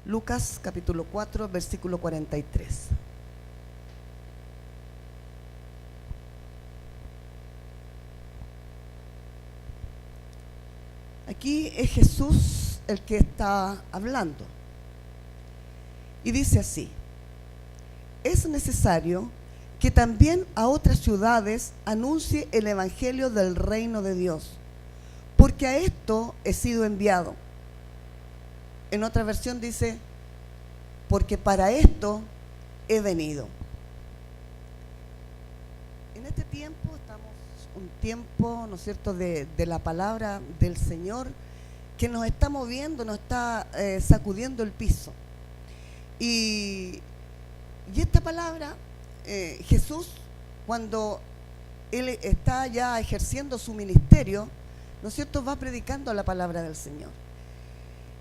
Lucas capítulo 4, versículo 43. Aquí es Jesús el que está hablando. Y dice así: es necesario que también a otras ciudades anuncie el evangelio del reino de Dios, porque a esto he sido enviado. En otra versión dice: porque para esto he venido. En este tiempo estamos un tiempo, ¿no es cierto?, de la palabra del Señor, que nos está moviendo, nos está sacudiendo el piso. Y esta palabra, Jesús, cuando Él está ya ejerciendo su ministerio, ¿no es cierto?, va predicando la palabra del Señor.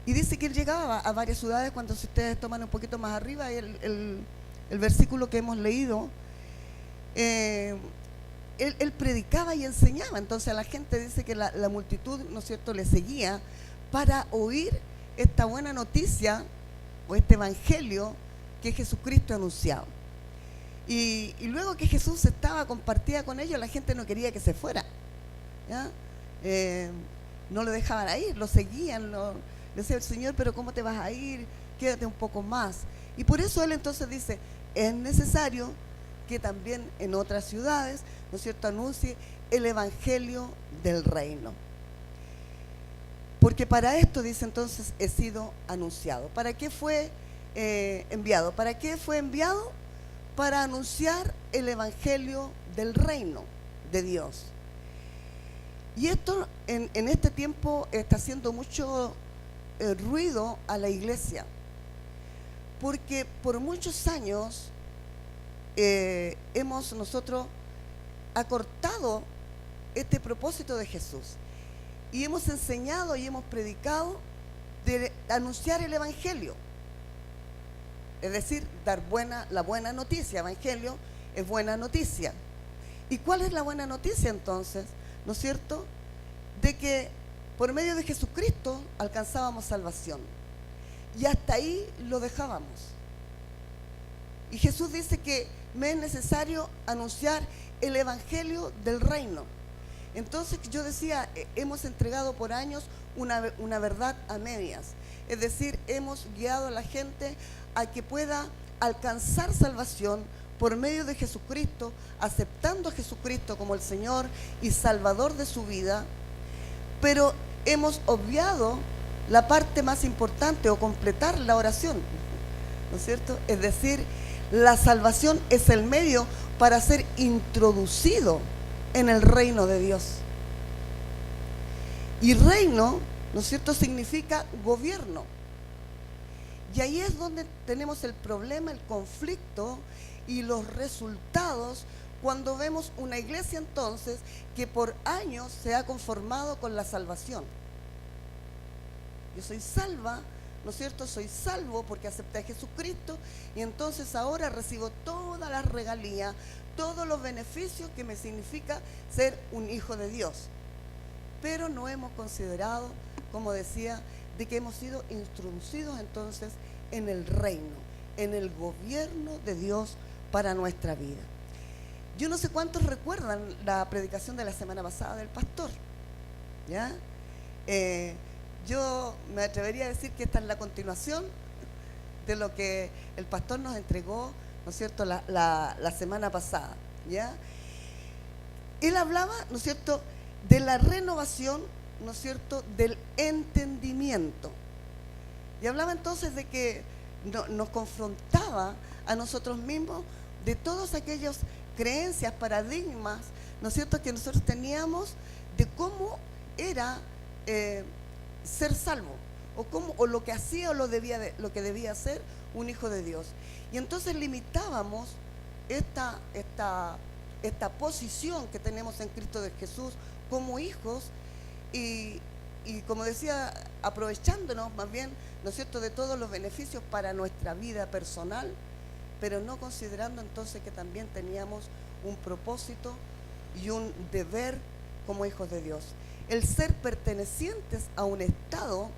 Y dice que Él llegaba a varias ciudades. Cuando, si ustedes toman un poquito más arriba, el versículo que hemos leído, él predicaba y enseñaba. Entonces a la gente dice que la multitud, ¿no es cierto?, le seguía para oír esta buena noticia o este evangelio que Jesucristo anunciaba. Y luego que Jesús compartía con ellos, la gente no quería que se fuera, ¿ya? No lo dejaban ir, lo seguían, decía el Señor: pero ¿cómo te vas a ir? Quédate un poco más. Y por eso Él entonces dice: es necesario que también en otras ciudades, ¿no es cierto?, anuncie el evangelio del reino. Porque para esto, dice entonces, he sido anunciado. ¿Para qué fue enviado? ¿Para qué fue enviado? Para anunciar el evangelio del reino de Dios. Y esto en este tiempo está haciendo mucho ruido a la iglesia, porque por muchos años hemos nosotros acortado este propósito de Jesús y hemos enseñado y hemos predicado de anunciar el evangelio, es decir, dar la buena noticia. Evangelio es buena noticia. ¿Y cuál es la buena noticia entonces? ¿No es cierto? De que por medio de Jesucristo alcanzábamos salvación. Y hasta ahí lo dejábamos. Y Jesús dice que me es necesario anunciar el evangelio del reino. Entonces yo decía, hemos entregado por años una verdad a medias. Es decir, hemos guiado a la gente a que pueda alcanzar salvación por medio de Jesucristo, aceptando a Jesucristo como el Señor y Salvador de su vida, pero hemos obviado la parte más importante, o completar la oración, ¿no es cierto? Es decir, la salvación es el medio para ser introducido en el reino de Dios. Y reino, ¿no es cierto?, significa gobierno. Y ahí es donde tenemos el problema, el conflicto y los resultados, cuando vemos una iglesia entonces que por años se ha conformado con la salvación. Yo soy salva, ¿no es cierto? Soy salvo porque acepté a Jesucristo, y entonces ahora recibo todas las regalías, todos los beneficios que me significa ser un hijo de Dios. Pero no hemos considerado, como decía, de que hemos sido introducidos entonces en el reino, en el gobierno de Dios para nuestra vida. Yo no sé cuántos recuerdan la predicación de la semana pasada del pastor, ¿ya? Yo me atrevería a decir que esta es la continuación de lo que el pastor nos entregó, ¿no es cierto?, la semana pasada, ¿ya? Él hablaba, ¿no es cierto?, de la renovación, ¿no es cierto?, del entendimiento. Y hablaba entonces de que nos confrontaba a nosotros mismos de todas aquellas creencias, paradigmas, ¿no es cierto?, que nosotros teníamos de cómo era ser salvo, o lo que hacía o lo que debía ser un hijo de Dios. Y entonces limitábamos esta posición que tenemos en Cristo de Jesús como hijos, y como decía, aprovechándonos más bien, ¿no es cierto?, de todos los beneficios para nuestra vida personal, pero no considerando entonces que también teníamos un propósito y un deber como hijos de Dios. El ser pertenecientes a un estado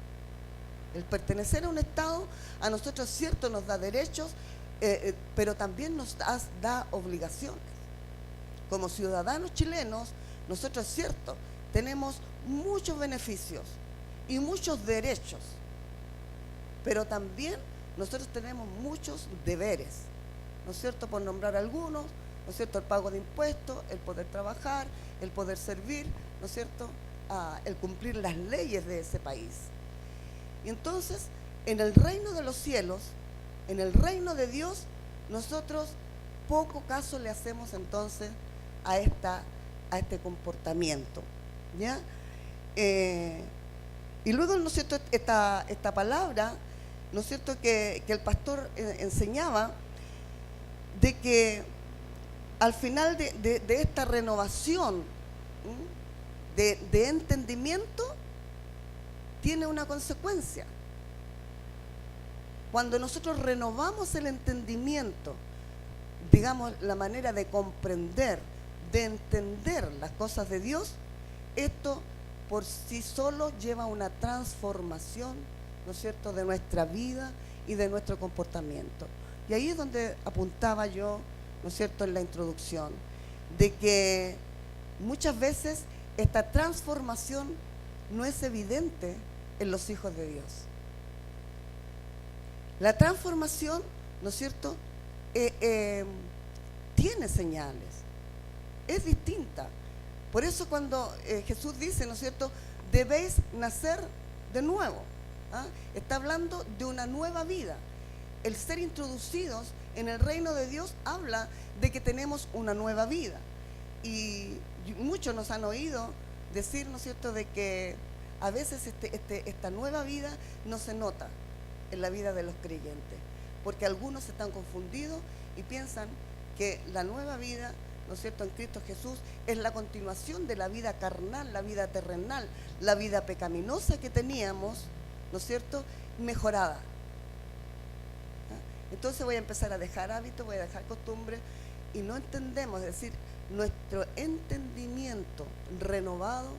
El pertenecer a un Estado a nosotros, cierto, nos da derechos, pero también nos da obligaciones. Como ciudadanos chilenos, nosotros, cierto, tenemos muchos beneficios y muchos derechos, pero también nosotros tenemos muchos deberes, ¿no es cierto? Por nombrar algunos, ¿no es cierto? El pago de impuestos, el poder trabajar, el poder servir, ¿no es cierto? El cumplir las leyes de ese país. Y entonces, en el reino de los cielos, en el reino de Dios, nosotros poco caso le hacemos entonces a este comportamiento, ¿ya? Y luego, ¿no es cierto?, esta palabra, ¿no es cierto?, que el pastor enseñaba, de que al final de esta renovación de entendimiento, tiene una consecuencia. Cuando nosotros renovamos el entendimiento, digamos, la manera de comprender, de entender las cosas de Dios, esto por sí solo lleva una transformación, ¿no es cierto?, de nuestra vida y de nuestro comportamiento. Y ahí es donde apuntaba yo, ¿no es cierto?, en la introducción, de que muchas veces esta transformación no es evidente en los hijos de Dios. La transformación, ¿no es cierto?, tiene señales, es distinta. Por eso cuando Jesús dice, ¿no es cierto?, debéis nacer de nuevo, ¿ah? Está hablando de una nueva vida. El ser introducidos en el reino de Dios habla de que tenemos una nueva vida. Y muchos nos han oído decir, ¿no es cierto?, de que a veces esta nueva vida no se nota en la vida de los creyentes, porque algunos están confundidos y piensan que la nueva vida, ¿no es cierto?, en Cristo Jesús es la continuación de la vida carnal, la vida terrenal, la vida pecaminosa que teníamos, ¿no es cierto?, mejorada. Entonces voy a empezar a dejar hábitos, voy a dejar costumbres y no entendemos, es decir, nuestro entendimiento renovado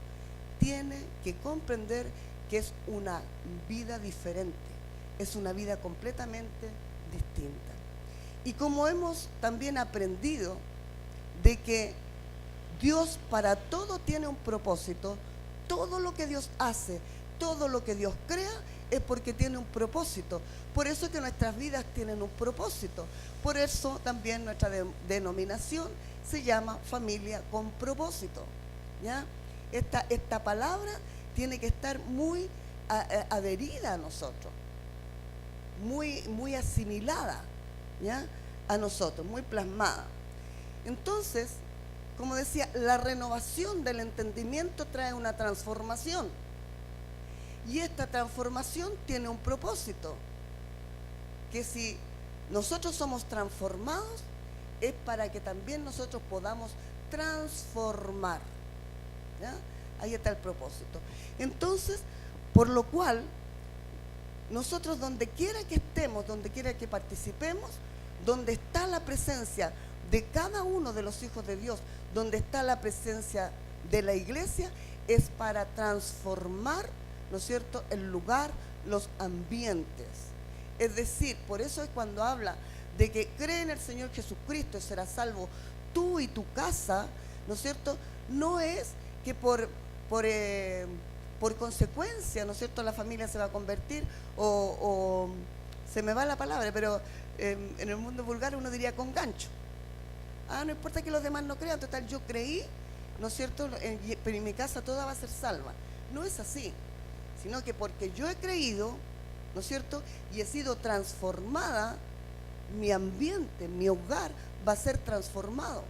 tiene que comprender que es una vida diferente, es una vida completamente distinta. Y como hemos también aprendido de que Dios para todo tiene un propósito, todo lo que Dios hace, todo lo que Dios crea es porque tiene un propósito. Por eso es que nuestras vidas tienen un propósito. Por eso también nuestra denominación se llama Familia con Propósito, ¿ya? Esta palabra tiene que estar muy adherida a nosotros, muy asimilada, ¿ya?, a nosotros, muy plasmada. Entonces, como decía, la renovación del entendimiento trae una transformación. Y esta transformación tiene un propósito, que si nosotros somos transformados, es para que también nosotros podamos transformar, ¿ya? Ahí está el propósito. Entonces, por lo cual, nosotros donde quiera que estemos, donde quiera que participemos, donde está la presencia de cada uno de los hijos de Dios, donde está la presencia de la iglesia, es para transformar, ¿no es cierto?, el lugar, los ambientes. Es decir, por eso es cuando habla de que cree en el Señor Jesucristo y serás salvo tú y tu casa, ¿no es cierto? No es que por consecuencia, ¿no es cierto?, la familia se va a convertir o se me va la palabra, pero en el mundo vulgar uno diría con gancho. No importa que los demás no crean, total, yo creí, ¿no es cierto?, pero en mi casa toda va a ser salva. No es así, sino que porque yo he creído, ¿no es cierto?, y he sido transformada, mi ambiente, mi hogar va a ser transformado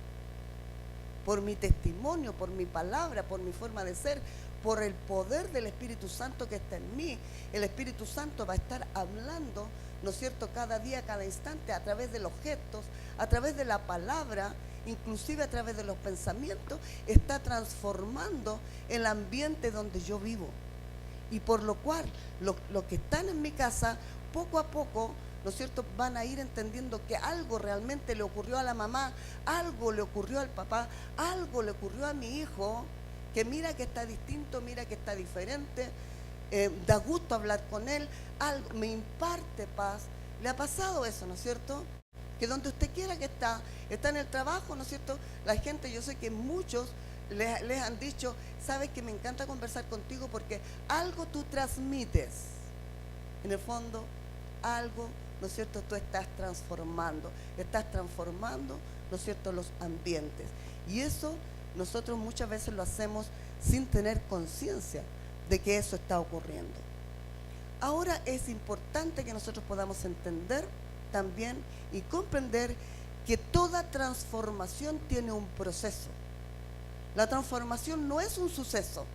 por mi testimonio, por mi palabra, por mi forma de ser, por el poder del Espíritu Santo que está en mí. El Espíritu Santo va a estar hablando, ¿no es cierto?, cada día, cada instante, a través de los gestos, a través de la palabra, inclusive a través de los pensamientos, está transformando el ambiente donde yo vivo. Y por lo cual, los que están en mi casa, poco a poco, ¿no es cierto?, van a ir entendiendo que algo realmente le ocurrió a la mamá, algo le ocurrió al papá, algo le ocurrió a mi hijo, que mira que está distinto, mira que está diferente, da gusto hablar con él, algo me imparte paz. ¿Le ha pasado eso, no es cierto? Que donde usted quiera que está en el trabajo, ¿no es cierto? La gente, yo sé que muchos les han dicho, sabes que me encanta conversar contigo porque algo tú transmites. En el fondo, algo, ¿no es cierto? Tú estás transformando, ¿no es cierto?, los ambientes. Y eso nosotros muchas veces lo hacemos sin tener conciencia de que eso está ocurriendo. Ahora es importante que nosotros podamos entender también y comprender que toda transformación tiene un proceso. La transformación no es un suceso.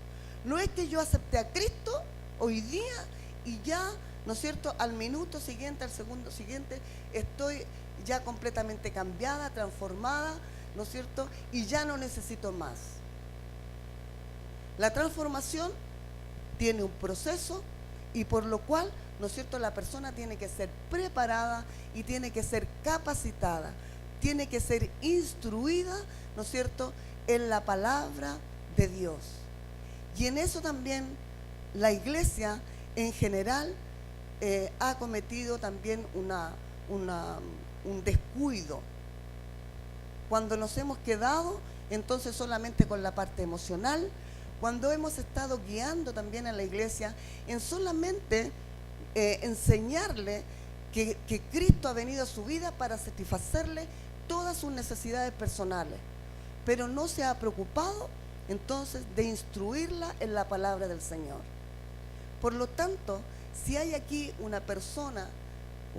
No es que yo acepté a Cristo hoy día y ya, ¿no es cierto?, al minuto siguiente, al segundo siguiente, estoy ya completamente cambiada, transformada, ¿no es cierto?, y ya no necesito más. La transformación tiene un proceso y por lo cual, ¿no es cierto?, la persona tiene que ser preparada y tiene que ser capacitada, tiene que ser instruida, ¿no es cierto?, en la palabra de Dios. Y en eso también la iglesia en general ha cometido también un descuido. Cuando nos hemos quedado entonces solamente con la parte emocional, cuando hemos estado guiando también a la iglesia en solamente enseñarle que Cristo ha venido a su vida para satisfacerle todas sus necesidades personales, pero no se ha preocupado entonces de instruirla en la palabra del Señor. Por lo tanto, si hay aquí una persona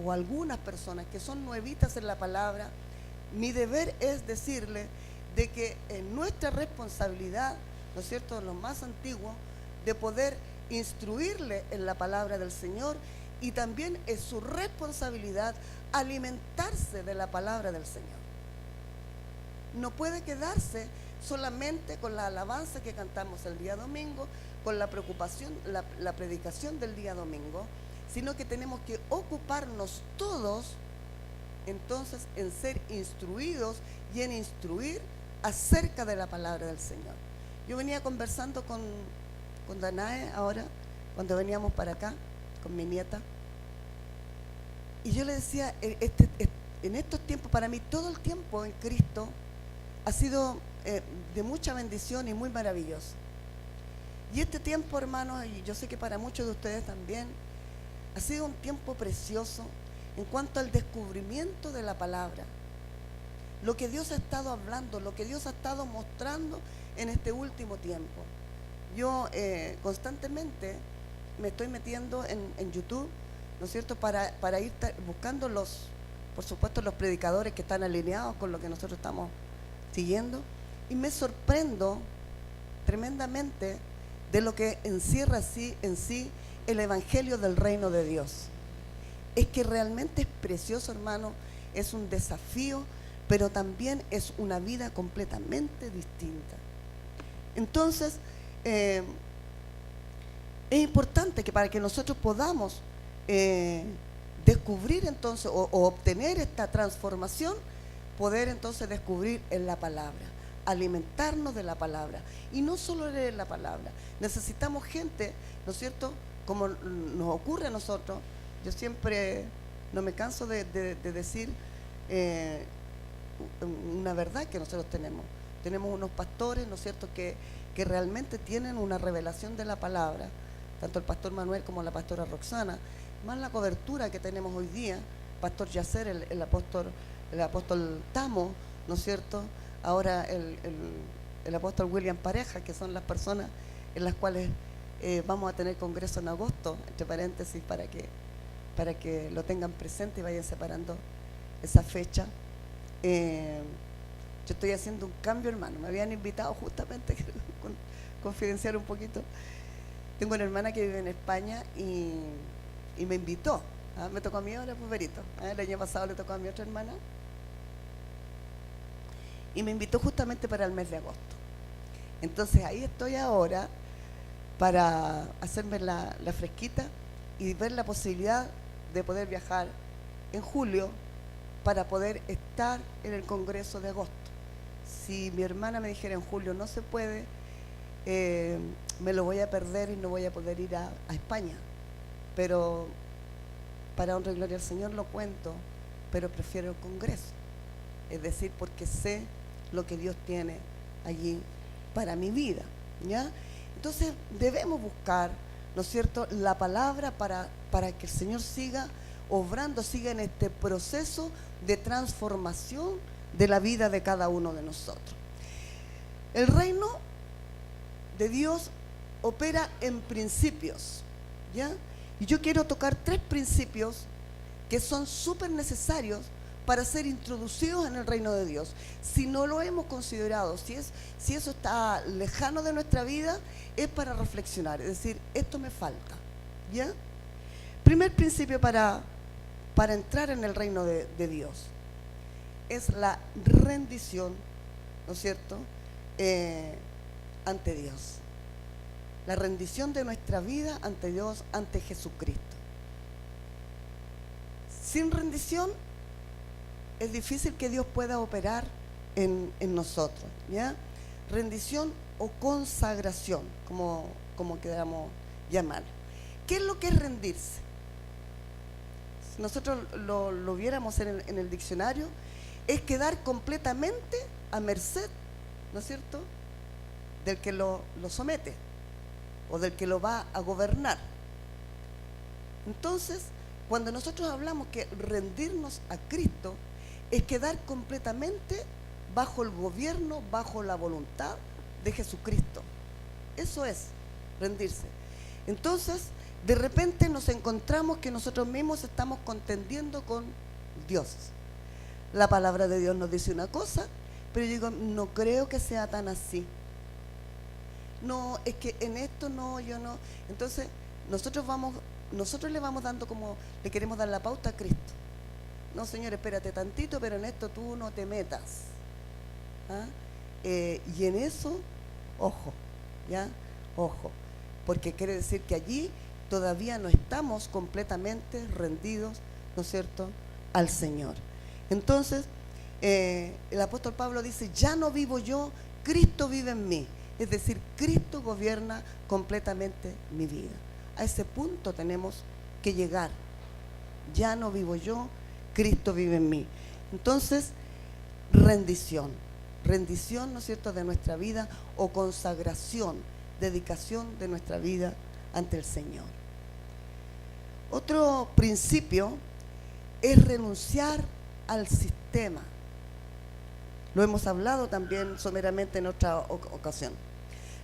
o algunas personas que son nuevitas en la palabra, mi deber es decirle de que es nuestra responsabilidad, ¿no es cierto?, los más antiguos, de poder instruirle en la palabra del Señor, y también es su responsabilidad alimentarse de la palabra del Señor. No puede quedarse solamente con la alabanza que cantamos el día domingo, con la preocupación, la predicación del día domingo, sino que tenemos que ocuparnos todos entonces en ser instruidos y en instruir acerca de la palabra del Señor. Yo venía conversando con Danae ahora, cuando veníamos para acá, con mi nieta, y yo le decía, en estos tiempos, para mí todo el tiempo en Cristo ha sido de mucha bendición y muy maravilloso. Y este tiempo, hermanos, y yo sé que para muchos de ustedes también, ha sido un tiempo precioso en cuanto al descubrimiento de la palabra. Lo que Dios ha estado hablando, lo que Dios ha estado mostrando en este último tiempo. Yo constantemente me estoy metiendo en YouTube, ¿no es cierto?, para ir buscando por supuesto, los predicadores que están alineados con lo que nosotros estamos siguiendo, y me sorprendo tremendamente de lo que encierra en sí el evangelio del reino de Dios. Es que realmente es precioso, hermano, es un desafío, pero también es una vida completamente distinta. Entonces, es importante que para que nosotros podamos descubrir entonces o obtener esta transformación, poder entonces descubrir en la palabra, alimentarnos de la palabra, y no solo leer la palabra. Necesitamos gente, ¿no es cierto?, como nos ocurre a nosotros. Yo siempre no me canso de decir una verdad que nosotros tenemos unos pastores, ¿no es cierto?, que realmente tienen una revelación de la palabra, tanto el pastor Manuel como la pastora Roxana, más la cobertura que tenemos hoy día, pastor Yacer, el apóstol Tamo, ¿no es cierto?, ahora el apóstol William Pareja, que son las personas en las cuales vamos a tener congreso en agosto, entre paréntesis, para que lo tengan presente y vayan separando esa fecha. Yo estoy haciendo un cambio, hermano. Me habían invitado justamente a confidenciar un poquito. Tengo una hermana que vive en España y me invitó. Me tocó a mí ahora, pues verito. El año pasado le tocó a mi otra hermana. Y me invitó justamente para el mes de agosto. Entonces ahí estoy ahora para hacerme la fresquita y ver la posibilidad de poder viajar en julio para poder estar en el congreso de agosto. Si mi hermana me dijera en julio no se puede, me lo voy a perder y no voy a poder ir a España. Pero para honra y gloria al Señor lo cuento, pero prefiero el Congreso. Es decir, porque sé lo que Dios tiene allí para mi vida, ¿ya? Entonces debemos buscar, ¿no es cierto?, la palabra para que el Señor siga obrando, siga en este proceso de transformación de la vida de cada uno de nosotros. El reino de Dios opera en principios, ¿ya? Y yo quiero tocar 3 principios que son súper necesarios para ser introducidos en el reino de Dios. Si no lo hemos considerado, si eso está lejano de nuestra vida, es para reflexionar, es decir, esto me falta, ¿ya? Primer principio para entrar en el reino de Dios es la rendición, ¿no es cierto?, ante Dios. La rendición de nuestra vida ante Dios, ante Jesucristo. Sin rendición es difícil que Dios pueda operar en nosotros, ¿ya? Rendición o consagración, como queramos llamar. ¿Qué es lo que es rendirse? Si nosotros lo viéramos en el diccionario, es quedar completamente a merced, ¿no es cierto?, del que lo somete o del que lo va a gobernar. Entonces, cuando nosotros hablamos que rendirnos a Cristo es quedar completamente bajo el gobierno, bajo la voluntad de Jesucristo. Eso es rendirse. Entonces, de repente nos encontramos que nosotros mismos estamos contendiendo con Dios. La palabra de Dios nos dice una cosa, pero yo digo, no creo que sea tan así. No, es que en esto no, yo no. Entonces, nosotros le vamos dando le queremos dar la pauta a Cristo. No, Señor, espérate tantito, pero en esto tú no te metas. ¿Ah? Y en eso, ojo, ¿ya? Ojo, porque quiere decir que allí todavía no estamos completamente rendidos, ¿no es cierto?, al Señor. Entonces, el apóstol Pablo dice, ya no vivo yo, Cristo vive en mí. Es decir, Cristo gobierna completamente mi vida. A ese punto tenemos que llegar. Ya no vivo yo, Cristo vive en mí. Entonces, rendición, ¿no es cierto?, de nuestra vida, o consagración, dedicación de nuestra vida ante el Señor. Otro principio es renunciar al sistema. Lo hemos hablado también someramente en otra ocasión.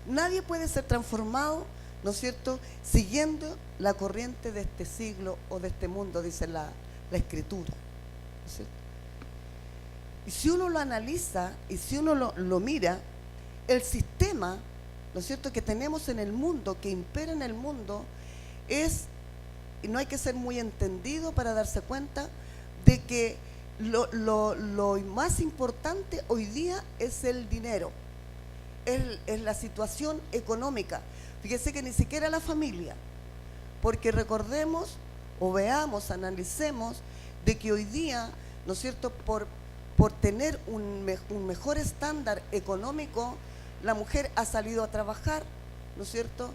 Nadie puede ser transformado, ¿no es cierto?, siguiendo la corriente de este siglo o de este mundo, dice la Escritura, ¿no es cierto? Y si uno lo analiza y si uno lo mira, el sistema, ¿no es cierto?, que tenemos en el mundo, que impera en el mundo, y no hay que ser muy entendido para darse cuenta de que lo más importante hoy día es el dinero, es la situación económica. Fíjese que ni siquiera la familia, porque recordemos o veamos, analicemos de que hoy día, ¿no es cierto?, por tener un mejor estándar económico, la mujer ha salido a trabajar, ¿no es cierto?,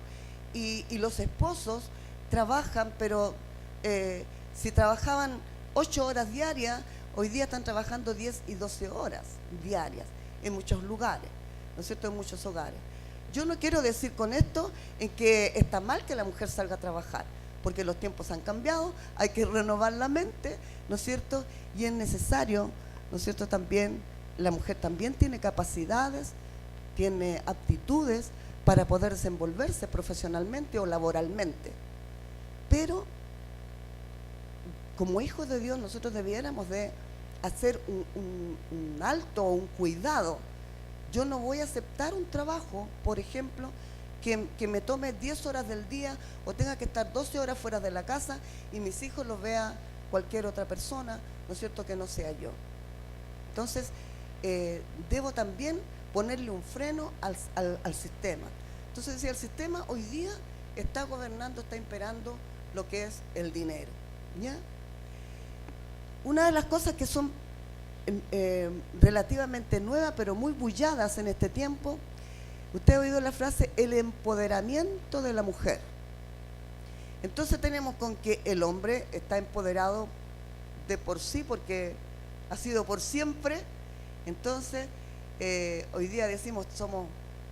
y los esposos trabajan, pero si trabajaban 8 horas diarias, hoy día están trabajando 10 y 12 horas diarias en muchos lugares, ¿no es cierto?, en muchos hogares. Yo no quiero decir con esto en que está mal que la mujer salga a trabajar, porque los tiempos han cambiado, hay que renovar la mente, ¿no es cierto?, y es necesario, ¿no es cierto?, también, la mujer también tiene capacidades, tiene aptitudes para poder desenvolverse profesionalmente o laboralmente. Pero, como hijos de Dios, nosotros debiéramos de hacer un alto o un cuidado. Yo no voy a aceptar un trabajo, por ejemplo, que me tome 10 horas del día o tenga que estar 12 horas fuera de la casa y mis hijos los vea cualquier otra persona, ¿no es cierto?, que no sea yo. Entonces, debo también ponerle un freno al sistema. Entonces, si el sistema hoy día está gobernando, está imperando lo que es el dinero, ¿ya? Una de las cosas que son relativamente nuevas, pero muy bulladas en este tiempo, Usted ha oído la frase el empoderamiento de la mujer. Entonces tenemos con que el hombre está empoderado de por sí porque ha sido por siempre. Entonces hoy día decimos somos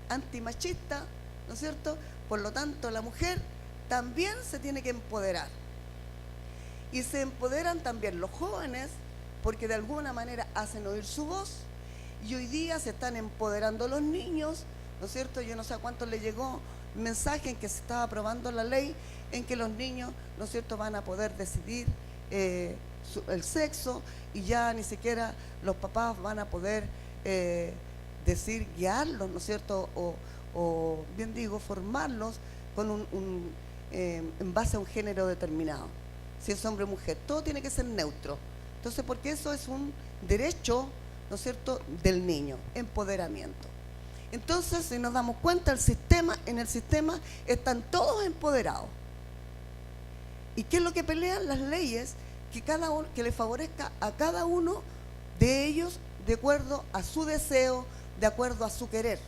antimachistas, ¿no es cierto? Por lo tanto la mujer también se tiene que empoderar. Y se empoderan también los jóvenes porque de alguna manera hacen oír su voz. Y hoy día se están empoderando los niños, ¿no es cierto? Yo no sé a cuánto le llegó mensaje en que se estaba aprobando la ley en que los niños, ¿no es cierto?, van a poder decidir el sexo y ya ni siquiera los papás van a poder decir, guiarlos, ¿no es cierto?, o bien digo, formarlos con en base a un género determinado, si es hombre o mujer, todo tiene que ser neutro. Entonces, porque eso es un derecho, ¿no es cierto?, del niño, empoderamiento. Entonces, si nos damos cuenta, en el sistema están todos empoderados. ¿Y qué es lo que pelean? Las leyes que le favorezca a cada uno de ellos de acuerdo a su deseo, de acuerdo a su querer.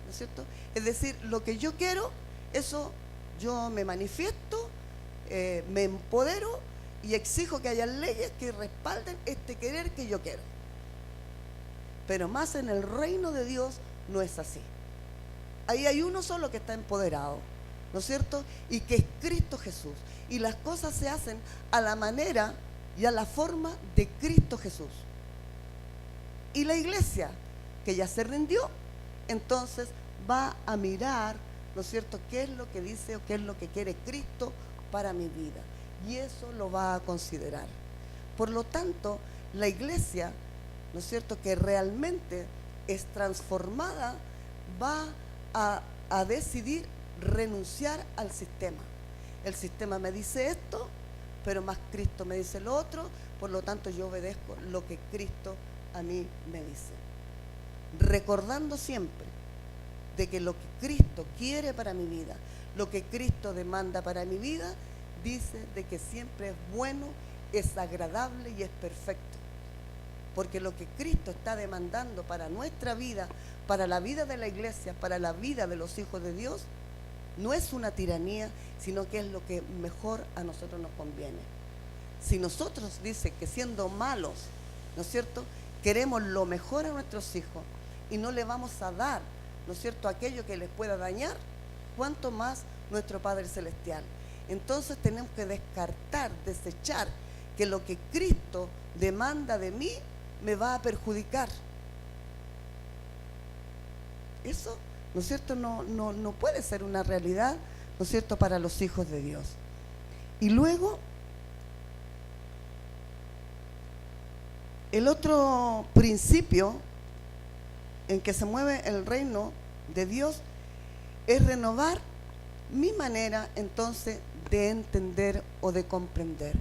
¿No es cierto? Es decir, lo que yo quiero, eso yo me manifiesto, me empodero y exijo que haya leyes que respalden este querer que yo quiero. Pero más en el reino de Dios no es así. Ahí hay uno solo que está empoderado, ¿no es cierto? Y que es Cristo Jesús. Y las cosas se hacen a la manera y a la forma de Cristo Jesús. Y la iglesia, que ya se rindió, entonces va a mirar, ¿no es cierto?, qué es lo que dice o qué es lo que quiere Cristo para mi vida. Y eso lo va a considerar. Por lo tanto, la iglesia, ¿no es cierto?, que realmente es transformada, va a decidir renunciar al sistema. El sistema me dice esto, pero más Cristo me dice lo otro, por lo tanto yo obedezco lo que Cristo a mí me dice. Recordando siempre de que lo que Cristo quiere para mi vida, lo que Cristo demanda para mi vida, dice de que siempre es bueno, es agradable y es perfecto. Porque lo que Cristo está demandando para nuestra vida, para la vida de la iglesia, para la vida de los hijos de Dios, no es una tiranía, sino que es lo que mejor a nosotros nos conviene. Si nosotros, dice, que siendo malos, ¿no es cierto?, queremos lo mejor a nuestros hijos y no le vamos a dar, ¿no es cierto?, aquello que les pueda dañar, ¿cuánto más nuestro Padre Celestial? Entonces tenemos que descartar, desechar que lo que Cristo demanda de mí me va a perjudicar. Eso, ¿no es cierto?, no puede ser una realidad, ¿no es cierto?, para los hijos de Dios. Y luego, el otro principio en que se mueve el reino de Dios es renovar mi manera entonces de entender o de comprender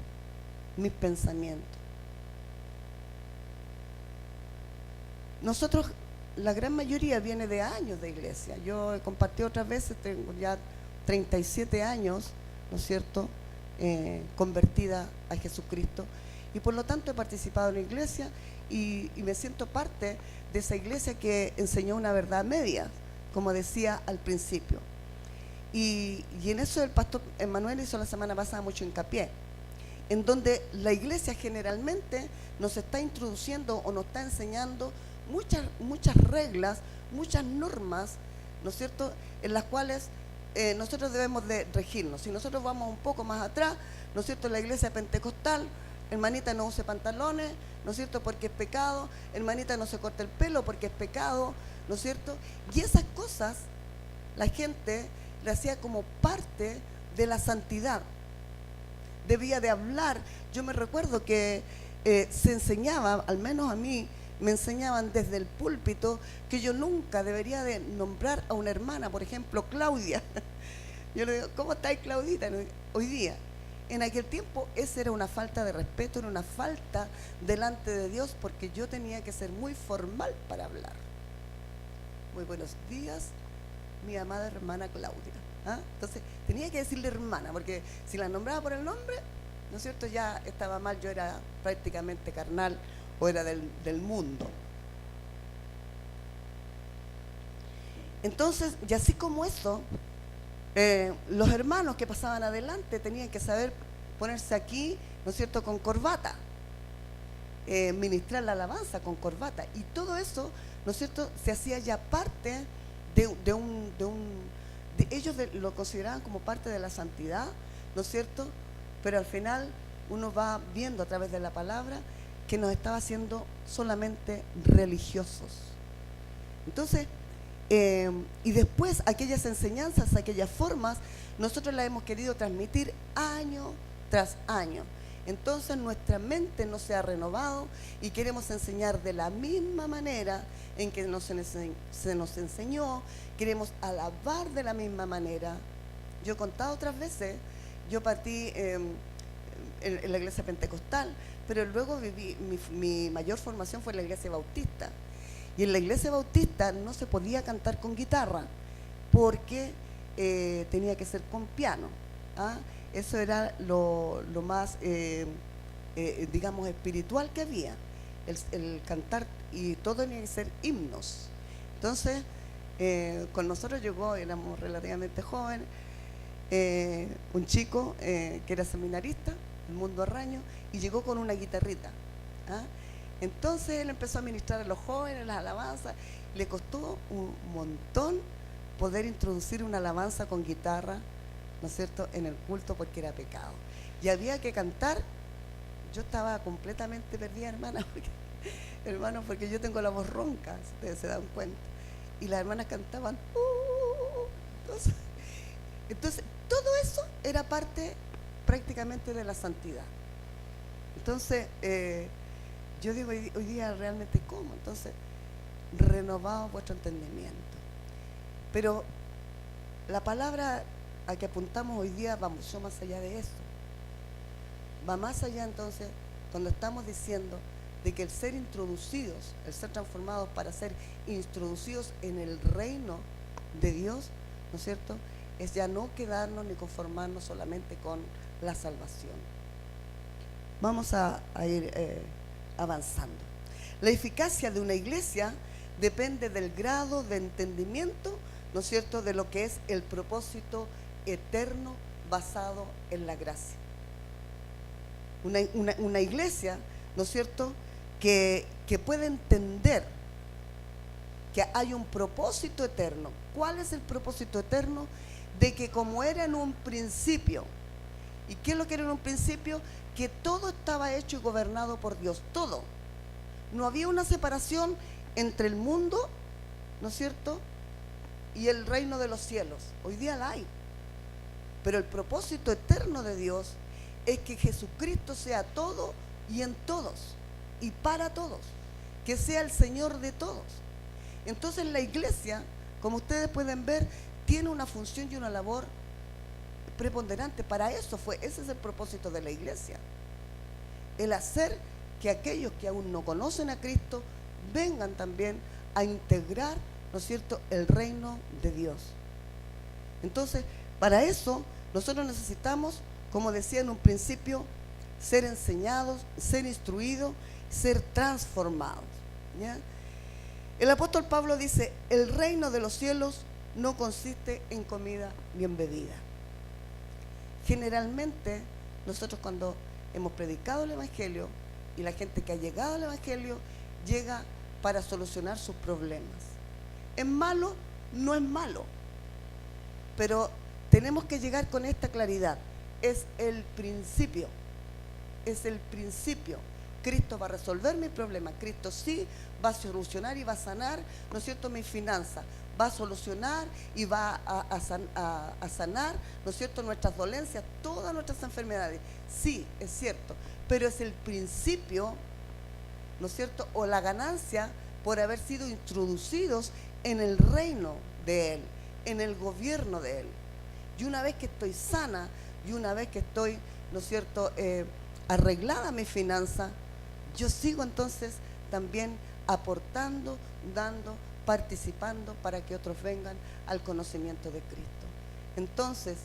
mis pensamientos. Nosotros, la gran mayoría viene de años de iglesia. Yo he compartido otras veces, tengo ya 37 años, ¿no es cierto?, convertida a Jesucristo, y por lo tanto he participado en la iglesia y me siento parte de esa iglesia que enseñó una verdad media, como decía al principio. Y en eso el pastor Emmanuel hizo la semana pasada mucho hincapié, en donde la iglesia generalmente nos está introduciendo o nos está enseñando muchas reglas, muchas normas, ¿no es cierto?, en las cuales nosotros debemos de regirnos. Si nosotros vamos un poco más atrás, ¿no es cierto?, la iglesia pentecostal, hermanita no use pantalones, ¿no es cierto?, porque es pecado, hermanita no se corta el pelo porque es pecado, ¿no es cierto? Y esas cosas la gente le hacía como parte de la santidad. Debía de hablar. Yo me recuerdo que se enseñaba, al menos a mí, me enseñaban desde el púlpito que yo nunca debería de nombrar a una hermana, por ejemplo, Claudia. Yo le digo, ¿cómo estáis, Claudita? Hoy día. En aquel tiempo esa era una falta de respeto, era una falta delante de Dios, porque yo tenía que ser muy formal para hablar. Muy buenos días, mi amada hermana Claudia. ¿Ah? Entonces tenía que decirle hermana, porque si la nombraba por el nombre, ¿no es cierto?, ya estaba mal, yo era prácticamente carnal o era del mundo. Entonces, y así como eso, los hermanos que pasaban adelante tenían que saber ponerse aquí, ¿no es cierto?, con corbata, ministrar la alabanza con corbata, y todo eso, ¿no es cierto?, se hacía ya parte ellos lo consideraban como parte de la santidad, ¿no es cierto?, pero al final uno va viendo a través de la palabra que nos estaba haciendo solamente religiosos. Entonces, y después aquellas enseñanzas, aquellas formas, nosotros las hemos querido transmitir año tras año. Entonces nuestra mente no se ha renovado y queremos enseñar de la misma manera en que se nos enseñó, queremos alabar de la misma manera. Yo he contado otras veces, yo partí en la iglesia pentecostal, pero luego mi mayor formación fue en la iglesia bautista. Y en la iglesia bautista no se podía cantar con guitarra porque tenía que ser con piano. ¿Ah? Eso era lo más, digamos, espiritual que había, el cantar, y todo tenía que ser himnos. Entonces, con nosotros llegó, éramos relativamente jóvenes, un chico que era seminarista, el Mundo Arraño, y llegó con una guitarrita. ¿Ah? Entonces él empezó a ministrar a los jóvenes las alabanzas. Le costó un montón poder introducir una alabanza con guitarra, ¿no es cierto?, en el culto, porque era pecado. Y había que cantar. Yo estaba completamente perdida, hermano, porque yo tengo la voz ronca, si ustedes se dan cuenta. Y las hermanas cantaban. Entonces, todo eso era parte prácticamente de la santidad. Entonces, yo digo hoy día realmente cómo. Entonces, renovado vuestro entendimiento. Pero la palabra a que apuntamos hoy día va mucho más allá de eso. Va más allá, entonces, cuando estamos diciendo de que el ser introducidos, el ser transformados para ser introducidos en el reino de Dios, ¿no es cierto?, es ya no quedarnos ni conformarnos solamente con la salvación. Vamos a ir avanzando. La eficacia de una iglesia depende del grado de entendimiento, ¿no es cierto?, de lo que es el propósito eterno basado en la gracia. Una iglesia, ¿no es cierto?, que puede entender que hay un propósito eterno. ¿Cuál es el propósito eterno? De que como era en un principio, ¿y qué es lo que era en un principio? Que todo estaba hecho y gobernado por Dios, todo. No había una separación entre el mundo, ¿no es cierto?, y el reino de los cielos. Hoy día la hay. Pero el propósito eterno de Dios es que Jesucristo sea todo y en todos, y para todos, que sea el Señor de todos. Entonces la iglesia, como ustedes pueden ver, tiene una función y una labor preponderante. Para eso ese es el propósito de la iglesia, el hacer que aquellos que aún no conocen a Cristo vengan también a integrar, ¿no es cierto?, el reino de Dios. Entonces, para eso nosotros necesitamos, como decía en un principio, ser enseñados, ser instruidos, ser transformados, ¿ya? El apóstol Pablo dice: el reino de los cielos no consiste en comida ni en bebida. Generalmente nosotros, cuando hemos predicado el evangelio, y la gente que ha llegado al evangelio llega para solucionar sus problemas. ¿Es malo? No es malo, pero tenemos que llegar con esta claridad. Es el principio, es el principio. Cristo va a resolver mi problema. Cristo sí va a solucionar y va a sanar, ¿no es cierto?, mis finanzas. Va a solucionar y va a sanar, ¿no es cierto?, nuestras dolencias, todas nuestras enfermedades. Sí, es cierto, pero es el principio, ¿no es cierto?, o la ganancia por haber sido introducidos en el reino de Él, en el gobierno de Él. Y una vez que estoy sana, y una vez que estoy, ¿no es cierto?, arreglada mi finanza, yo sigo entonces también aportando, dando, participando para que otros vengan al conocimiento de Cristo. Entonces,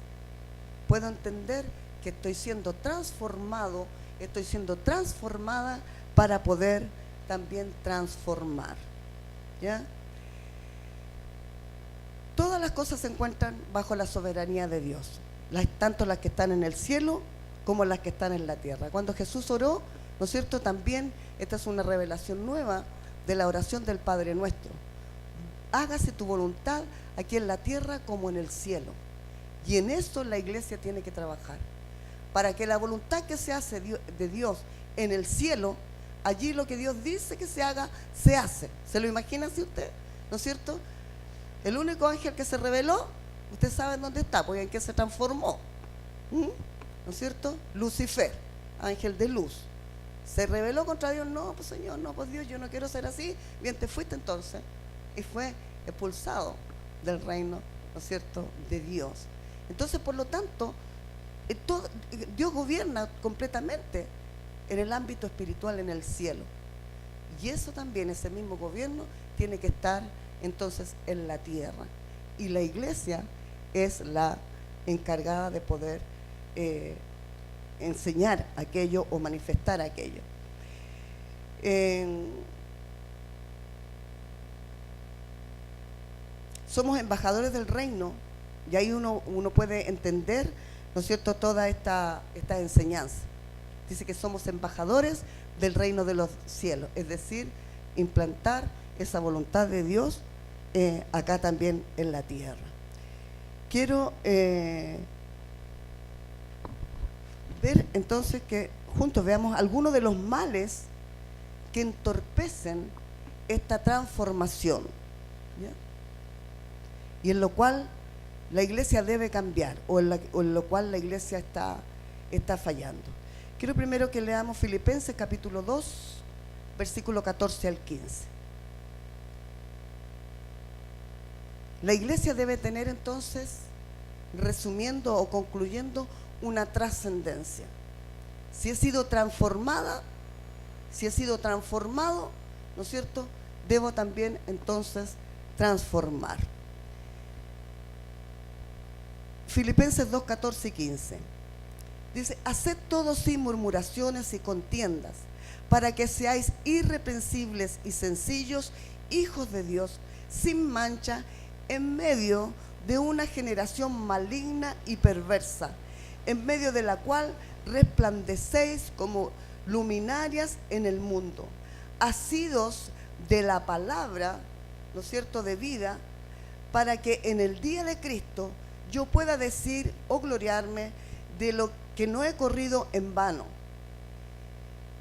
puedo entender que estoy siendo transformado, estoy siendo transformada para poder también transformar, ¿ya? todas las cosas se encuentran bajo la soberanía de Dios, tanto las que están en el cielo como las que están en la tierra. Cuando Jesús oró, ¿no es cierto? También esta es una revelación nueva de la oración del Padre Nuestro. Hágase tu voluntad aquí en la tierra como en el cielo. Y en eso la iglesia tiene que trabajar, para que la voluntad que se hace de Dios en el cielo, allí lo que Dios dice que se haga, se hace. ¿Se lo imagina así usted? ¿No es cierto? El único ángel que se reveló, usted sabe dónde está, porque en qué se transformó. ¿No es cierto? Lucifer, ángel de luz. ¿Se rebeló contra Dios? No, pues Señor, no, pues Dios, yo no quiero ser así. Bien, te fuiste entonces. Y fue expulsado del reino, ¿no es cierto?, de Dios. Entonces, por lo tanto, Dios gobierna completamente en el ámbito espiritual, en el cielo. Y eso también, ese mismo gobierno, tiene que estar entonces en la tierra. Y la iglesia es la encargada de poder enseñar aquello o manifestar aquello. Somos embajadores del reino, y ahí uno puede entender, ¿no es cierto?, toda esta enseñanza. Dice que somos embajadores del reino de los cielos, es decir, implantar esa voluntad de Dios acá también en la tierra. Quiero ver entonces que juntos veamos algunos de los males que entorpecen esta transformación, ¿ya? Y en lo cual la iglesia debe cambiar, o en lo cual la iglesia está fallando. Quiero primero que leamos Filipenses capítulo 2, versículo 14 al 15. La iglesia debe tener entonces, resumiendo o concluyendo, una trascendencia. Si he sido transformada, si he sido transformado, ¿no es cierto?, debo también entonces transformar. Filipenses 2, 14 y 15. Dice, haced todo sin murmuraciones y contiendas, para que seáis irreprensibles y sencillos, hijos de Dios, sin mancha, en medio de una generación maligna y perversa, en medio de la cual resplandecéis como luminarias en el mundo, asidos de la palabra, ¿no es cierto?, de vida, para que en el día de Cristo yo pueda decir o gloriarme de lo que no he corrido en vano,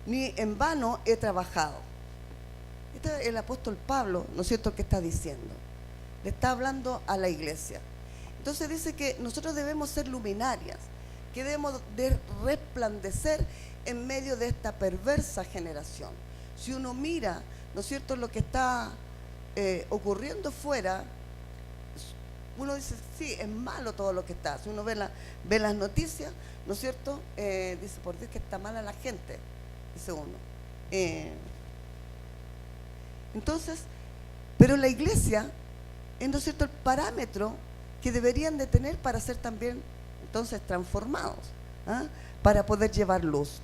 ni en vano he trabajado. Este es el apóstol Pablo, ¿no es cierto?, que está diciendo. Le está hablando a la iglesia. Entonces dice que nosotros debemos ser luminarias, que debemos de resplandecer en medio de esta perversa generación. Si uno mira, ¿no es cierto?, lo que está ocurriendo fuera, uno dice, sí, es malo todo lo que está. Si uno ve las noticias, ¿no es cierto?, dice, por Dios que está mala la gente, dice uno. Entonces, pero la iglesia es, ¿no es cierto?, el parámetro que deberían de tener para ser también entonces transformados, ¿ah?, para poder llevar luz.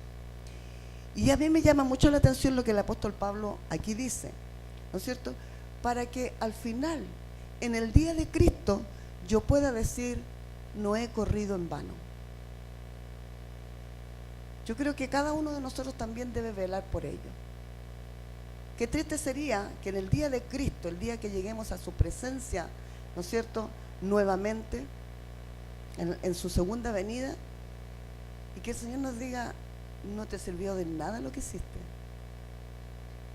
Y a mí me llama mucho la atención lo que el apóstol Pablo aquí dice, ¿no es cierto?, para que al final, en el día de Cristo, yo pueda decir, no he corrido en vano. Yo creo que cada uno de nosotros también debe velar por ello. Qué triste sería que en el día de Cristo, el día que lleguemos a su presencia, ¿no es cierto?, nuevamente, en su segunda venida, y que el Señor nos diga, no te sirvió de nada lo que hiciste.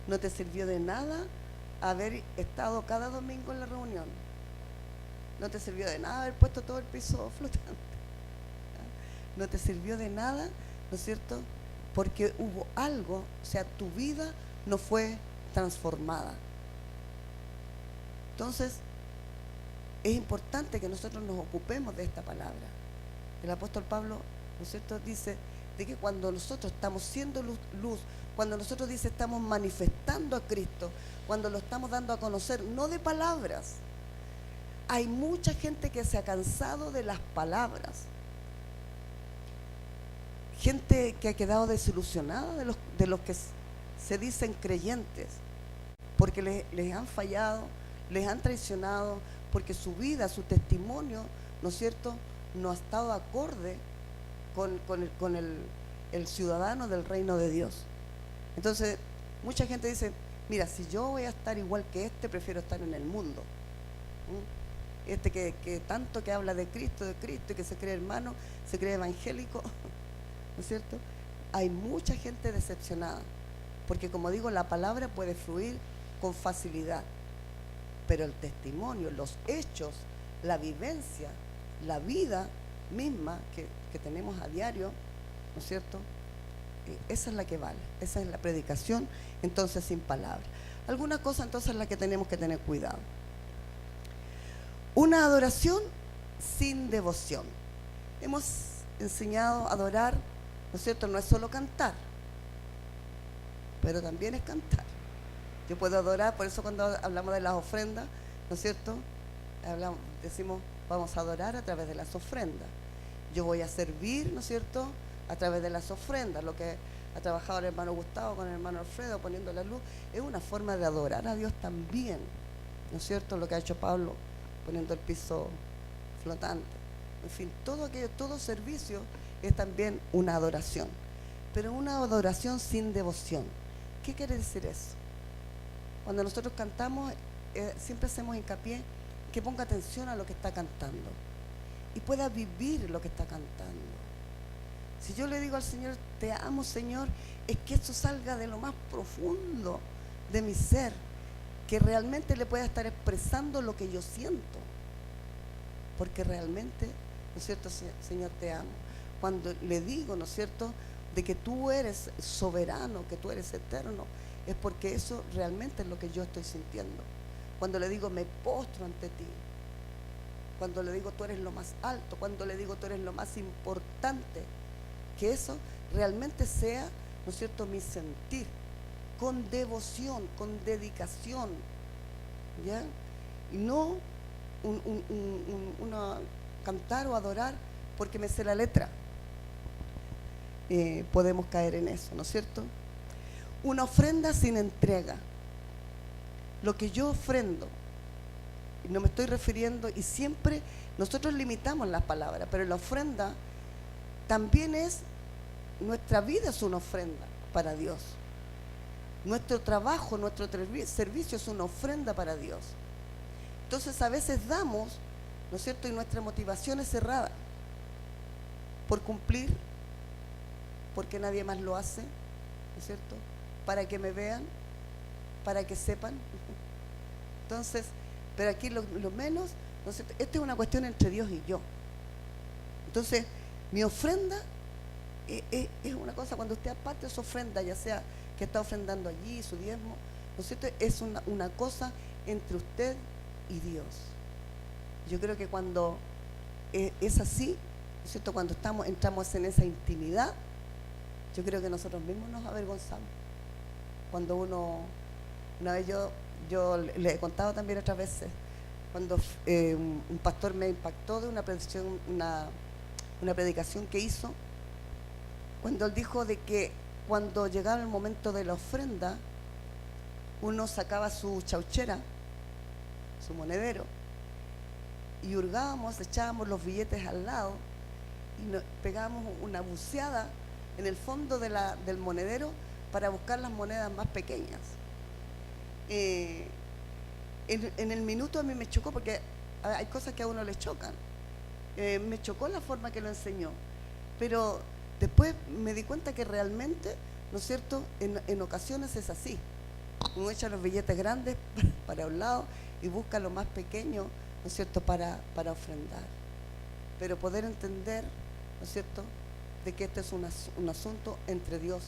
No te sirvió de nada haber estado cada domingo en la reunión. No te sirvió de nada haber puesto todo el piso flotante. No te sirvió de nada, ¿no es cierto?, porque hubo algo, o sea, tu vida no fue transformada. Entonces, es importante que nosotros nos ocupemos de esta palabra. El apóstol Pablo, ¿no es cierto?, dice de que cuando nosotros estamos siendo luz, cuando nosotros dice estamos manifestando a Cristo, cuando lo estamos dando a conocer, no de palabras. Hay mucha gente que se ha cansado de las palabras, gente que ha quedado desilusionada de los que se dicen creyentes, porque les han fallado, les han traicionado, porque su vida, su testimonio, ¿no es cierto?, no ha estado acorde con el ciudadano del reino de Dios. Entonces, mucha gente dice, mira, si yo voy a estar igual que prefiero estar en el mundo. Que tanto que habla de Cristo, y que se cree hermano, se cree evangélico, ¿no es cierto? Hay mucha gente decepcionada, porque como digo, la palabra puede fluir con facilidad, pero el testimonio, los hechos, la vivencia, la vida misma que tenemos a diario, ¿no es cierto?, esa es la que vale, esa es la predicación, entonces sin palabras. Alguna cosa entonces es la que tenemos que tener cuidado. Una adoración sin devoción. Hemos enseñado a adorar, ¿no es cierto?, no es solo cantar, pero también es cantar. Yo puedo adorar, por eso cuando hablamos de las ofrendas, ¿no es cierto?, decimos, vamos a adorar a través de las ofrendas. Yo voy a servir, ¿no es cierto?, a través de las ofrendas. Lo que ha trabajado el hermano Gustavo con el hermano Alfredo poniendo la luz, es una forma de adorar a Dios también, ¿no es cierto?, lo que ha hecho Pablo poniendo el piso flotante. En fin, todo servicio es también una adoración, pero una adoración sin devoción. ¿Qué quiere decir eso? Cuando nosotros cantamos, siempre hacemos hincapié que ponga atención a lo que está cantando y pueda vivir lo que está cantando. Si yo le digo al Señor, te amo, Señor, es que eso salga de lo más profundo de mi ser, que realmente le pueda estar expresando lo que yo siento, porque realmente, ¿no es cierto?, Señor, te amo. Cuando le digo, ¿no es cierto?, de que tú eres soberano, que tú eres eterno, es porque eso realmente es lo que yo estoy sintiendo. Cuando le digo, me postro ante ti, cuando le digo, tú eres lo más alto, cuando le digo, tú eres lo más importante, que eso realmente sea, ¿no es cierto?, mi sentir, con devoción, con dedicación, ¿ya? Y no cantar o adorar porque me sé la letra. Podemos caer en eso, ¿no es cierto? Una ofrenda sin entrega. Lo que yo ofrendo, y no me estoy refiriendo, y siempre nosotros limitamos las palabras, pero la ofrenda también es, nuestra vida es una ofrenda para Dios. Nuestro trabajo, nuestro servicio es una ofrenda para Dios. Entonces a veces damos, ¿no es cierto?, y nuestra motivación es cerrada por cumplir, porque nadie más lo hace, ¿no es cierto?, para que me vean, para que sepan. Entonces, pero aquí lo menos, ¿no es cierto?, esta es una cuestión entre Dios y yo. Entonces, mi ofrenda es una cosa, cuando usted aparte de su ofrenda, ya sea que está ofrendando allí, su diezmo, ¿no es cierto?, es una cosa entre usted y Dios. Yo creo que cuando es así, ¿no es cierto?, cuando entramos en esa intimidad, yo creo que nosotros mismos nos avergonzamos. Cuando una vez yo le he contado también otras veces, cuando un pastor me impactó de una predicación que hizo, cuando él dijo de que cuando llegaba el momento de la ofrenda, uno sacaba su chauchera, su monedero, y hurgábamos, echábamos los billetes al lado y pegábamos una buceada en el fondo del monedero para buscar las monedas más pequeñas. En el minuto a mí me chocó, porque hay cosas que a uno le chocan. Me chocó la forma que lo enseñó, pero después me di cuenta que realmente, ¿no es cierto?, en ocasiones es así. Uno echa los billetes grandes para un lado y busca lo más pequeño, ¿no es cierto?, para ofrendar. Pero poder entender, ¿no es cierto?, de que este es un asunto entre Dios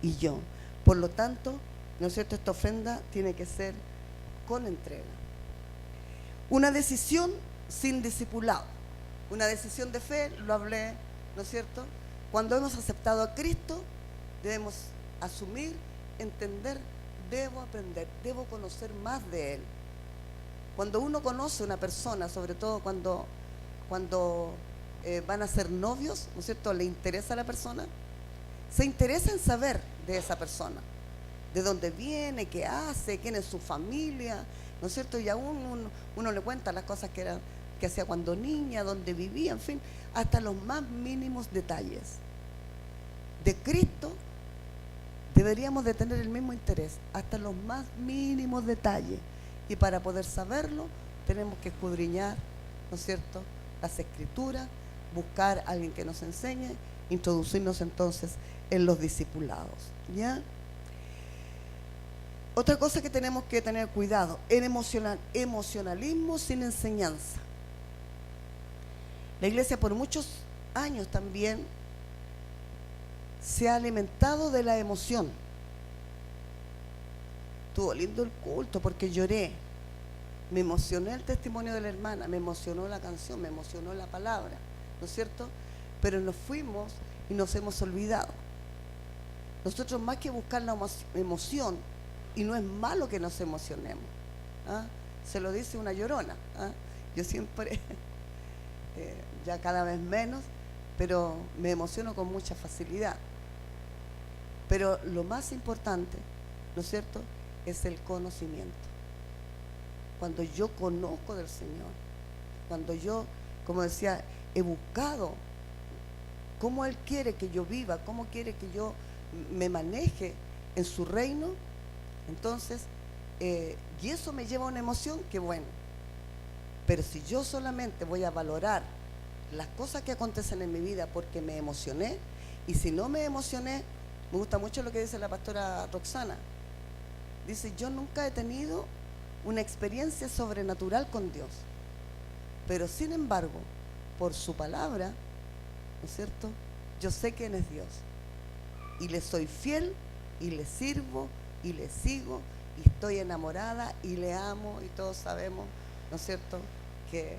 y yo. Por lo tanto, ¿no es cierto?, esta ofrenda tiene que ser con entrega. Una decisión sin discipulado. Una decisión de fe, lo hablé, ¿no es cierto? Cuando hemos aceptado a Cristo, debemos asumir, entender, debo aprender, debo conocer más de Él. Cuando uno conoce a una persona, sobre todo cuando van a ser novios, ¿no es cierto?, le interesa a la persona, se interesa en saber de esa persona, de dónde viene, qué hace, quién es su familia, ¿no es cierto? Y aún uno le cuenta las cosas que hacía cuando niña, donde vivía, en fin, hasta los más mínimos detalles. De Cristo deberíamos de tener el mismo interés, hasta los más mínimos detalles. Y para poder saberlo, tenemos que escudriñar, ¿no es cierto?, las Escrituras, buscar a alguien que nos enseñe, introducirnos entonces en los discipulados, ¿ya? Otra cosa que tenemos que tener cuidado, el emocionalismo sin enseñanza. La iglesia por muchos años también se ha alimentado de la emoción. Estuvo lindo el culto porque lloré, me emocionó el testimonio de la hermana, me emocionó la canción, me emocionó la palabra, ¿no es cierto? Pero nos fuimos y nos hemos olvidado. Nosotros más que buscar la emoción, y no es malo que nos emocionemos, ¿ah? Se lo dice una llorona, ¿ah? Yo siempre, ya cada vez menos, pero me emociono con mucha facilidad. Pero lo más importante, ¿no es cierto?, es el conocimiento. Cuando yo conozco del Señor, cuando yo, como decía, he buscado cómo Él quiere que yo viva, cómo quiere que yo me maneje en su reino, entonces, y eso me lleva a una emoción, que bueno. Pero si yo solamente voy a valorar las cosas que acontecen en mi vida porque me emocioné, y si no me emocioné, me gusta mucho lo que dice la pastora Roxana. Dice, yo nunca he tenido una experiencia sobrenatural con Dios, pero sin embargo, por su palabra, ¿no es cierto?, yo sé quién es Dios, y le soy fiel, y le sirvo, y le sigo, y estoy enamorada, y le amo, y todos sabemos, ¿no es cierto?, que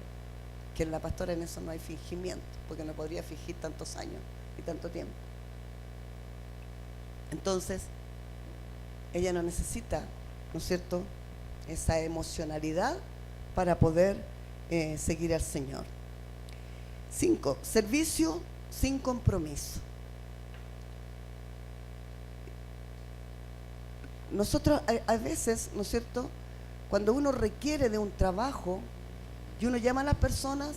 en la pastora en eso no hay fingimiento, porque no podría fingir tantos años y tanto tiempo. Entonces, ella no necesita, ¿no es cierto?, esa emocionalidad para poder seguir al Señor. 5. Servicio sin compromiso. Nosotros a veces, ¿no es cierto?, cuando uno requiere de un trabajo y uno llama a las personas,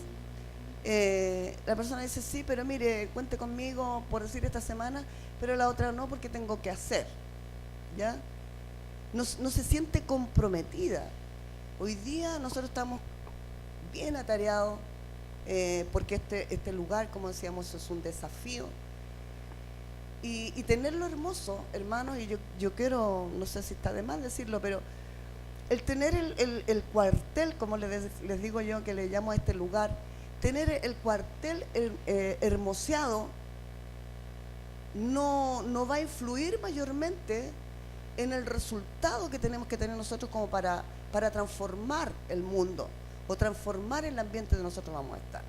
la persona dice, sí, pero mire, cuente conmigo por decir esta semana, pero la otra no, porque tengo que hacer, ¿ya? No se siente comprometida. Hoy día nosotros estamos bien atareados, porque este lugar, como decíamos, es un desafío. Y tenerlo hermoso, hermanos, y yo quiero, no sé si está de más decirlo, pero el tener el cuartel, como les digo yo, que le llamo a este lugar, tener el cuartel hermoseado no va a influir mayormente en el resultado que tenemos que tener nosotros como para transformar el mundo o transformar el ambiente donde nosotros vamos a estar.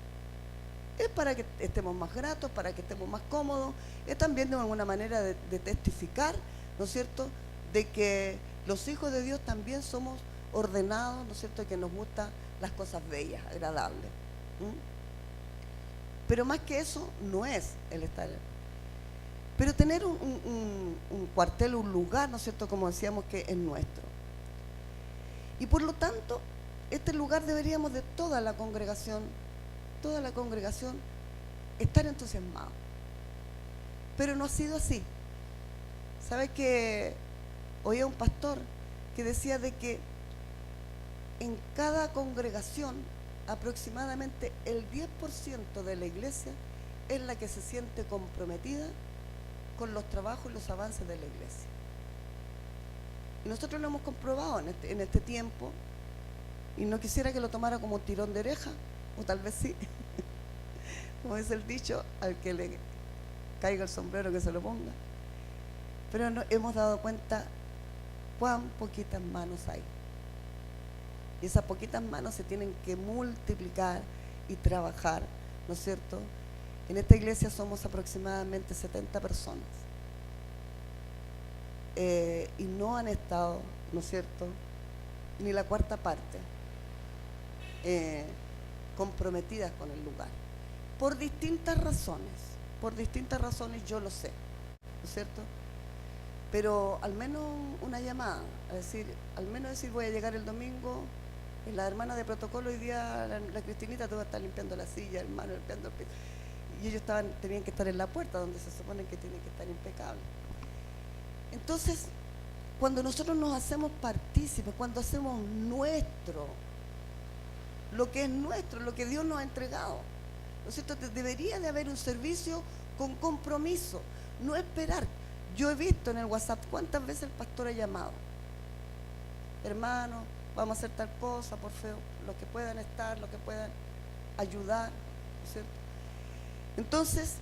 Es para que estemos más gratos, para que estemos más cómodos, es también de alguna manera de testificar, ¿no es cierto?, de que los hijos de Dios también somos ordenados, ¿no es cierto?, y que nos gustan las cosas bellas, agradables. Pero más que eso no es el estar. Pero tener un cuartel, un lugar, ¿no es cierto?, como decíamos, que es nuestro. Y por lo tanto, este lugar deberíamos de toda la congregación estar entusiasmados. Pero no ha sido así. ¿Sabe que oía un pastor que decía de que en cada congregación aproximadamente el 10% de la iglesia es la que se siente comprometida con los trabajos y los avances de la iglesia? Y nosotros lo hemos comprobado en este tiempo, y no quisiera que lo tomara como tirón de oreja, o tal vez sí, como es el dicho, al que le caiga el sombrero que se lo ponga. Pero hemos dado cuenta cuán poquitas manos hay. Y esas poquitas manos se tienen que multiplicar y trabajar, ¿no es cierto? En esta iglesia somos aproximadamente 70 personas. Y no han estado, ¿no es cierto?, ni la cuarta parte comprometidas con el lugar. Por distintas razones yo lo sé, ¿no es cierto? pero al menos una llamada, es decir, al menos decir voy a llegar el domingo, la hermana de protocolo hoy día, la Cristinita, tú vas a estar limpiando la silla, el hermano limpiando el piso, y ellos tenían que estar en la puerta donde se supone que tienen que estar impecables. Entonces, cuando nosotros nos hacemos partícipes, cuando hacemos nuestro, lo que es nuestro, lo que Dios nos ha entregado, ¿no es cierto? Debería de haber un servicio con compromiso, no esperar. Yo he visto en el WhatsApp cuántas veces el pastor ha llamado: hermano, vamos a hacer tal cosa, por favor, los que puedan estar, los que puedan ayudar, ¿no es cierto? Entonces,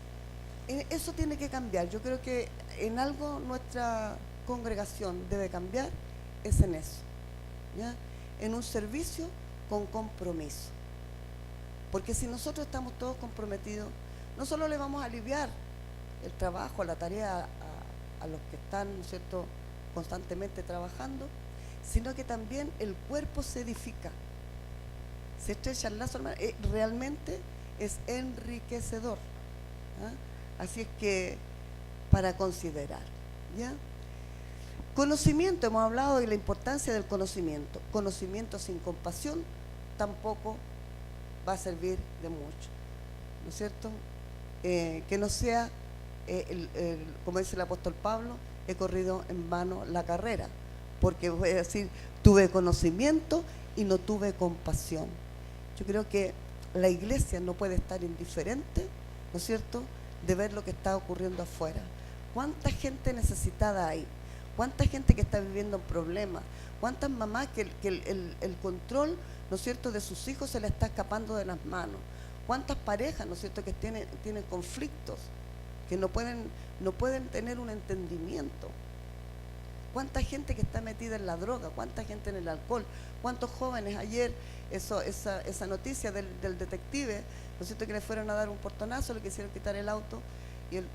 eso tiene que cambiar. Yo creo que en algo nuestra congregación debe cambiar, es en eso, ¿ya? En un servicio con compromiso. Porque si nosotros estamos todos comprometidos, no solo le vamos a aliviar el trabajo, la tarea a los que están, ¿no es cierto?, constantemente trabajando, sino que también el cuerpo se edifica, se estrecha el lazo, realmente es enriquecedor, ¿ah? Así es que para considerar, ¿ya? Conocimiento, hemos hablado de la importancia del conocimiento. Conocimiento sin compasión tampoco va a servir de mucho, ¿no es cierto? Que no sea, como dice el apóstol Pablo, he corrido en vano la carrera, porque voy a decir, tuve conocimiento y no tuve compasión. Yo creo que la iglesia no puede estar indiferente, ¿no es cierto?, de ver lo que está ocurriendo afuera. ¿Cuánta gente necesitada hay? ¿Cuánta gente que está viviendo problemas? ¿Cuántas mamás que el control, ¿no es cierto?, de sus hijos se le está escapando de las manos? ¿Cuántas parejas, ¿no es cierto?, que tienen conflictos, que no pueden tener un entendimiento? ¿Cuánta gente que está metida en la droga? ¿Cuánta gente en el alcohol? ¿Cuántos jóvenes? Ayer esa noticia del detective, ¿no es cierto?, que le fueron a dar un portonazo, le quisieron quitar el auto y el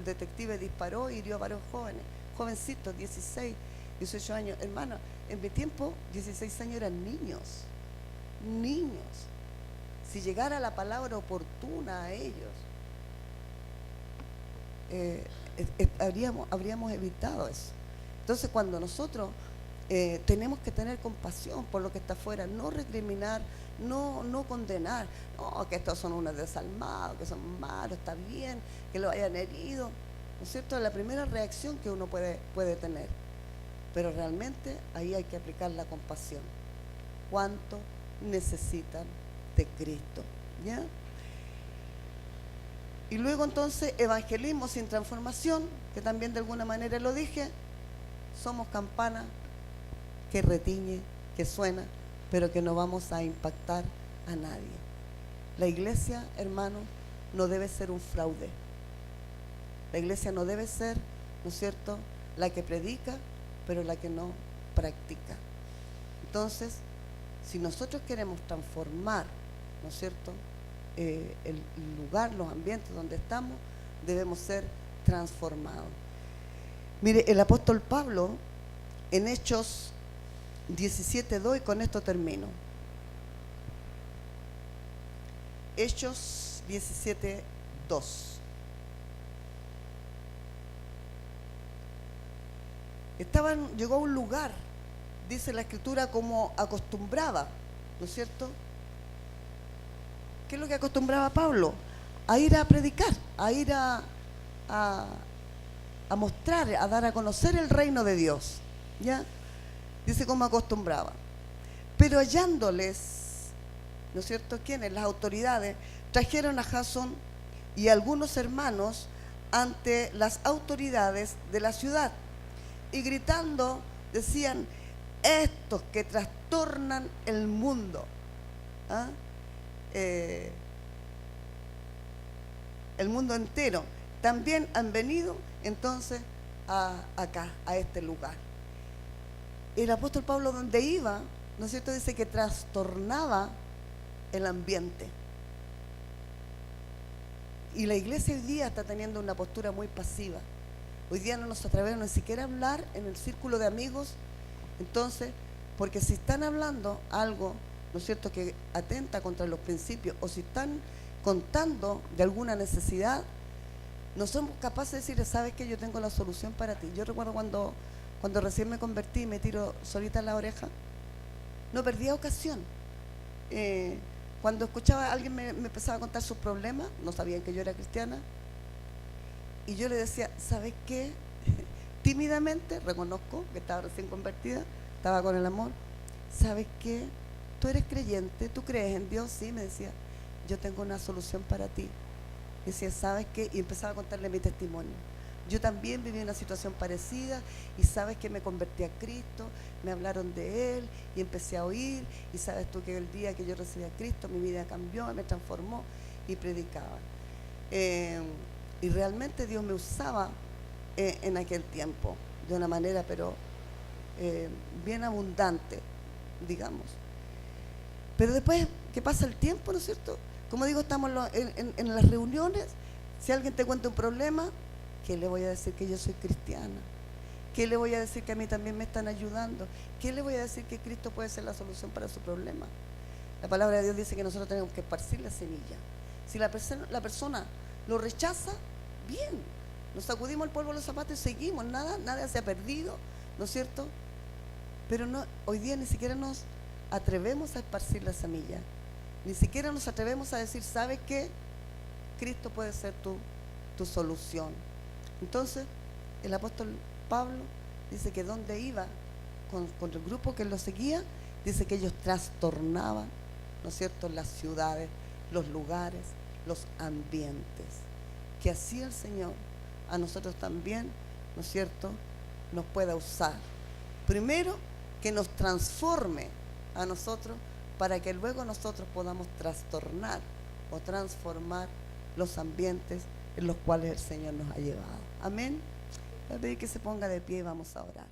detective disparó y hirió a varios jóvenes, jovencitos, 16, 18 años. Hermano, en mi tiempo 16 años eran niños. Si llegara la palabra oportuna a ellos, habríamos evitado eso. Entonces, cuando nosotros tenemos que tener compasión por lo que está afuera, no recriminar, no condenar, no, que estos son unos desalmados, que son malos, está bien, que lo hayan herido, ¿no es cierto? Es la primera reacción que uno puede tener, pero realmente ahí hay que aplicar la compasión. ¿Cuánto necesitan de Cristo? ¿Ya? Y luego entonces, evangelismo sin transformación, que también de alguna manera lo dije, somos campana que retiñe, que suena, pero que no vamos a impactar a nadie. La iglesia, hermanos, no debe ser un fraude. La iglesia no debe ser, ¿no es cierto?, la que predica, pero la que no practica. Entonces, si nosotros queremos transformar, ¿no es cierto?, el lugar, los ambientes donde estamos, debemos ser transformados. Mire, el apóstol Pablo, en Hechos 17:2, y con esto termino. Hechos 17:2. Llegó a un lugar, dice la Escritura, como acostumbraba, ¿no es cierto? ¿Qué es lo que acostumbraba Pablo? A ir a predicar, a ir a mostrar, a dar a conocer el reino de Dios, ¿ya? Dice como acostumbraba. Pero hallándoles, ¿no es cierto?, ¿quiénes? Las autoridades trajeron a Jasón y algunos hermanos ante las autoridades de la ciudad y gritando decían: estos que trastornan el mundo, ¿ah?, el mundo entero, también han venido entonces acá, a este lugar. El apóstol Pablo, donde iba, ¿no es cierto?, dice que trastornaba el ambiente. Y la iglesia hoy día está teniendo una postura muy pasiva. Hoy día no nos atrevemos ni siquiera a hablar en el círculo de amigos. Entonces, porque si están hablando algo, ¿no es cierto?, que atenta contra los principios, o si están contando de alguna necesidad, no somos capaces de decirle, sabes que yo tengo la solución para ti. Yo recuerdo cuando recién me convertí y me tiro solita en la oreja, no perdía ocasión. Cuando escuchaba a alguien me empezaba a contar sus problemas, no sabían que yo era cristiana, y yo le decía, ¿sabes qué? Tímidamente, reconozco que estaba recién convertida, estaba con el amor. ¿Sabes qué? Tú eres creyente, tú crees en Dios, sí, me decía, yo tengo una solución para ti. Y decía, ¿sabes qué? Y empezaba a contarle mi testimonio. Yo también viví una situación parecida y sabes que me convertí a Cristo, me hablaron de Él y empecé a oír, y sabes tú que el día que yo recibí a Cristo mi vida cambió, me transformó, y predicaba. Y realmente Dios me usaba en aquel tiempo de una manera pero bien abundante, digamos. Pero después que pasa el tiempo, ¿no es cierto? Como digo, estamos en las reuniones. Si alguien te cuenta un problema, ¿qué le voy a decir? Que yo soy cristiana. ¿Qué le voy a decir? Que a mí también me están ayudando. ¿Qué le voy a decir? Que Cristo puede ser la solución para su problema. La palabra de Dios dice que nosotros tenemos que esparcir la semilla. Si la persona lo rechaza, bien, nos sacudimos el polvo de los zapatos y seguimos. Nada se ha perdido, ¿no es cierto? Pero no, hoy día ni siquiera nos atrevemos a esparcir la semilla. Ni siquiera nos atrevemos a decir, ¿sabes qué? Cristo puede ser tu solución. Entonces, el apóstol Pablo dice que donde iba con el grupo que lo seguía, dice que ellos trastornaban, ¿no es cierto?, las ciudades, los lugares, los ambientes. Que así el Señor a nosotros también, ¿no es cierto?, nos pueda usar. Primero, que nos transforme a nosotros para que luego nosotros podamos trastornar o transformar los ambientes en los cuales el Señor nos ha llevado. Amén. Voy a pedir que se ponga de pie y vamos a orar.